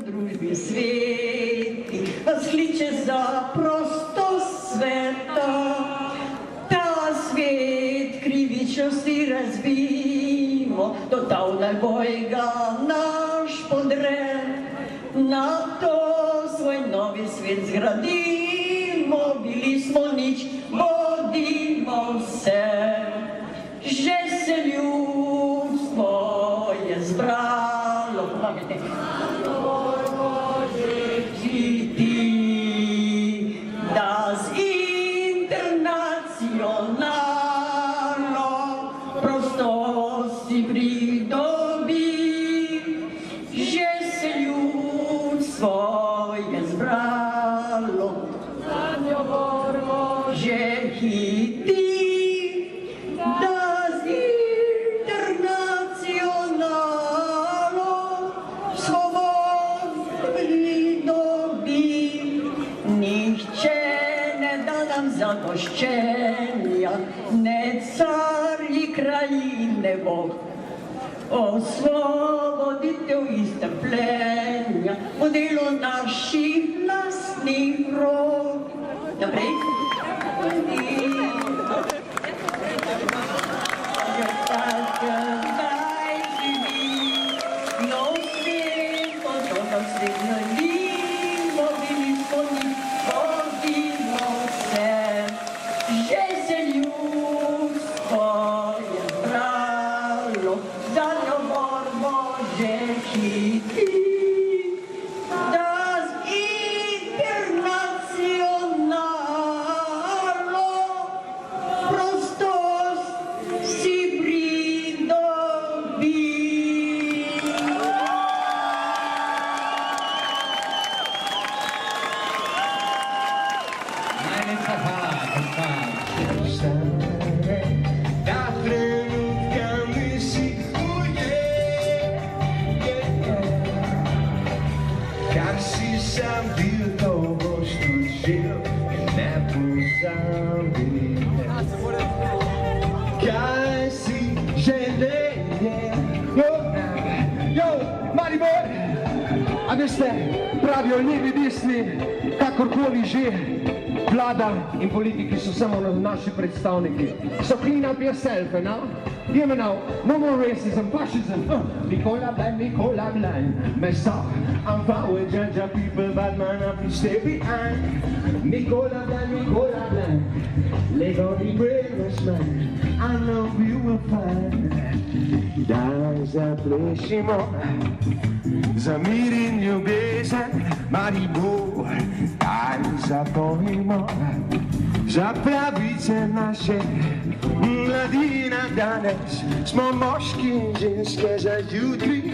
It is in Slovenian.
družbi sveti, vas kliče za prostost sveta. Ta svet krivičnosti razbijmo, do tavna bojega naš podred. Na to svoj novi svet zgradimo, bili smo nič, bodimo vse. Že se ljudstvo je zbralo, da z Internacionalo prostosti pridobi. Že se ljudstvo je zbralo, že hiti. Zadoščenja, ne carji krajine Bog, osvoboditev iztrpljenja, po delu naših lastnih rok. Naprej. Zdaj živi nov svet, kot nam svet nalimo, bili smo nič, bodimo vse. Že se ljudstvo je zbralo, zadnjo borbo že hiti, da z Internacionalo prostost si pridobi. Najlepša hvala. Ta trenutka mi si ujel, kar si sam bil, to boš tudi žel in ne pozabil. Kaj si želel? Jo, Maribor! A veste, pravijo levi, desni, kakorkoli že, vlada in politiki so samo naši predstavniki. So clean up yourself, you know? Hear me now, no more racism, fascism. Nicola blind, mess up. I'm fine with Georgia people, but man, I have to stay behind. Nicola blind, leg on the bravest man. I know you will find. Daj zaplešimo za mir in ljubezen, Mariboru, daj zapomnimo za pravice naše. Mladina danes smo moški in ženske za jutri,